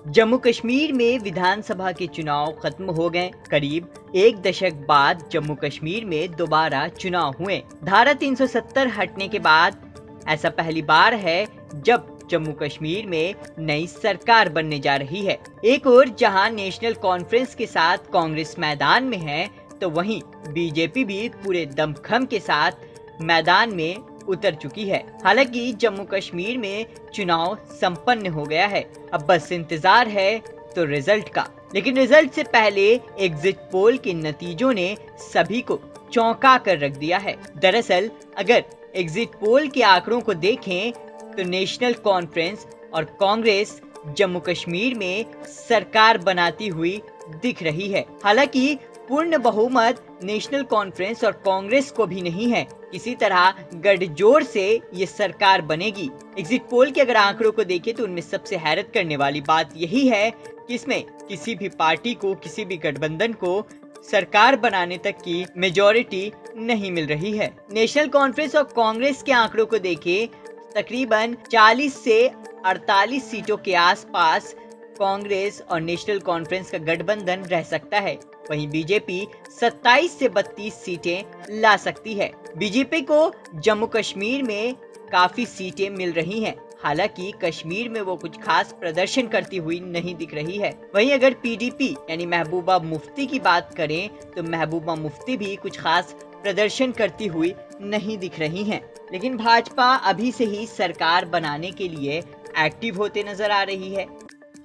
जम्मू कश्मीर में विधानसभा के चुनाव खत्म हो गए। करीब एक दशक बाद जम्मू कश्मीर में दोबारा चुनाव हुए। धारा 370 हटने के बाद ऐसा पहली बार है जब जम्मू कश्मीर में नई सरकार बनने जा रही है। एक ओर जहां नेशनल कॉन्फ्रेंस के साथ कांग्रेस मैदान में है, तो वहीं बीजेपी भी पूरे दमखम के साथ मैदान में उतर चुकी है। हालांकि जम्मू कश्मीर में चुनाव संपन्न हो गया है, अब बस इंतजार है तो रिजल्ट का। लेकिन रिजल्ट से पहले एग्जिट पोल के नतीजों ने सभी को चौंका कर रख दिया है। दरअसल अगर एग्जिट पोल के आंकड़ों को देखें तो नेशनल कॉन्फ्रेंस और कांग्रेस जम्मू कश्मीर में सरकार बनाती हुई दिख रही है। हालांकि पूर्ण बहुमत नेशनल कॉन्फ्रेंस और कांग्रेस को भी नहीं है। किसी तरह गठजोड़ से ये सरकार बनेगी। एग्जिट पोल के अगर आंकड़ों को देखें तो उनमें सबसे हैरत करने वाली बात यही है कि इसमें किसी भी पार्टी को, किसी भी गठबंधन को सरकार बनाने तक की मेजॉरिटी नहीं मिल रही है। नेशनल कॉन्फ्रेंस और कांग्रेस के आंकड़ों को देखें, तकरीबन 40 से 48 सीटों के आसपास कांग्रेस और नेशनल कॉन्फ्रेंस का गठबंधन रह सकता है। वहीं बीजेपी 27 से 32 सीटें ला सकती है। बीजेपी को जम्मू कश्मीर में काफी सीटें मिल रही हैं। हालांकि कश्मीर में वो कुछ खास प्रदर्शन करती हुई नहीं दिख रही है। वहीं अगर पीडीपी यानी महबूबा मुफ्ती की बात करें तो महबूबा मुफ्ती भी कुछ खास प्रदर्शन करती हुई नहीं दिख रही हैं। लेकिन भाजपा अभी से ही सरकार बनाने के लिए एक्टिव होते नजर आ रही है।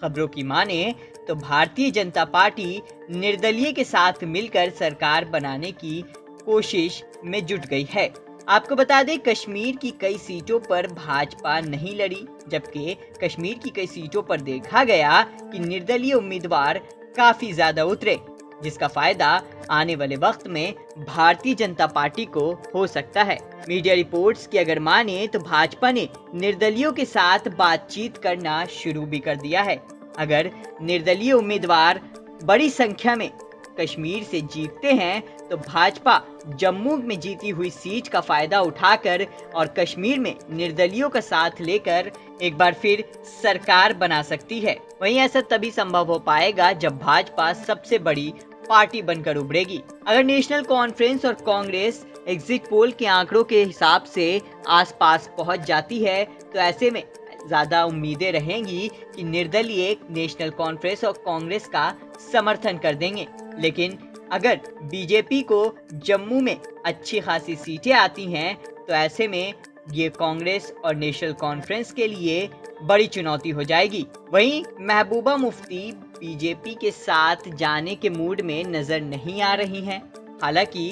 खबरों की माने तो भारतीय जनता पार्टी निर्दलीय के साथ मिलकर सरकार बनाने की कोशिश में जुट गई है। आपको बता दें, कश्मीर की कई सीटों पर भाजपा नहीं लड़ी, जबकि कश्मीर की कई सीटों पर देखा गया कि निर्दलीय उम्मीदवार काफी ज्यादा उतरे, जिसका फायदा आने वाले वक्त में भारतीय जनता पार्टी को हो सकता है। मीडिया रिपोर्ट्स की अगर माने तो भाजपा ने निर्दलीयों के साथ बातचीत करना शुरू भी कर दिया है। अगर निर्दलीय उम्मीदवार बड़ी संख्या में कश्मीर से जीतते हैं तो भाजपा जम्मू में जीती हुई सीट का फायदा उठाकर और कश्मीर में निर्दलीयों का साथ लेकर एक बार फिर सरकार बना सकती है। वहीं ऐसा तभी संभव हो पाएगा जब भाजपा सबसे बड़ी पार्टी बनकर उभरेगी। अगर नेशनल कॉन्फ्रेंस और कांग्रेस एग्जिट पोल के आंकड़ों के हिसाब से आसपास पहुंच जाती है तो ऐसे में ज्यादा उम्मीदें रहेंगी कि निर्दलीय नेशनल कॉन्फ्रेंस और कांग्रेस का समर्थन कर देंगे। लेकिन अगर बीजेपी को जम्मू में अच्छी खासी सीटें आती हैं तो ऐसे में ये कांग्रेस और नेशनल कॉन्फ्रेंस के लिए बड़ी चुनौती हो जाएगी। वहीं महबूबा मुफ्ती बीजेपी के साथ जाने के मूड में नजर नहीं आ रही हैं। हालांकि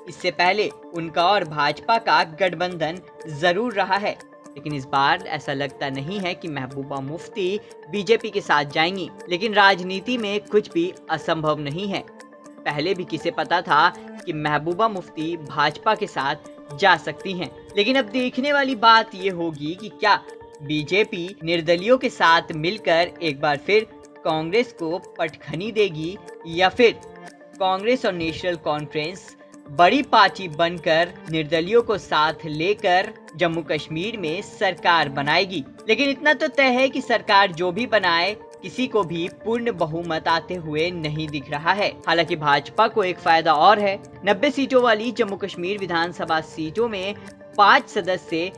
इससे पहले उनका और भाजपा का गठबंधन जरूर रहा है, लेकिन इस बार ऐसा लगता नहीं है कि महबूबा मुफ्ती बीजेपी के साथ जाएंगी। लेकिन राजनीति में कुछ भी असंभव नहीं है। पहले भी किसे पता था कि महबूबा मुफ्ती भाजपा के साथ जा सकती हैं। लेकिन अब देखने वाली बात ये होगी कि क्या बीजेपी निर्दलीयों के साथ मिलकर एक बार फिर कांग्रेस को पटखनी देगी या फिर कांग्रेस और नेशनल कॉन्फ्रेंस बड़ी पार्टी बनकर निर्दलियों को साथ लेकर जम्मू कश्मीर में सरकार बनाएगी। लेकिन इतना तो तय है कि सरकार जो भी बनाए किसी को भी पूर्ण बहुमत आते हुए नहीं दिख रहा है। हालांकि भाजपा को एक फायदा और है। 90 सीटों वाली जम्मू कश्मीर विधानसभा सीटों में 5 सदस्य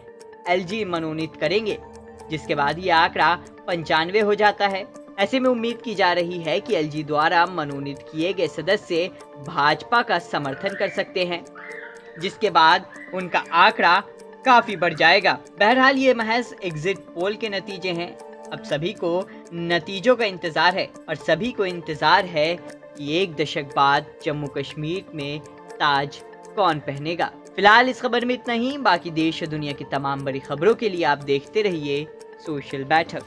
एलजी मनोनीत करेंगे, जिसके बाद ये आंकड़ा 95 हो जाता है। ऐसे में उम्मीद की जा रही है कि एलजी द्वारा मनोनीत किए गए सदस्य भाजपा का समर्थन कर सकते हैं, जिसके बाद उनका आंकड़ा काफी बढ़ जाएगा। बहरहाल ये महज एग्जिट पोल के नतीजे हैं। अब सभी को नतीजों का इंतजार है और सभी को इंतजार है कि एक दशक बाद जम्मू कश्मीर में ताज कौन पहनेगा। फिलहाल इस खबर में इतना ही। बाकी देश और दुनिया की तमाम बड़ी खबरों के लिए आप देखते रहिए सोशल बैठक।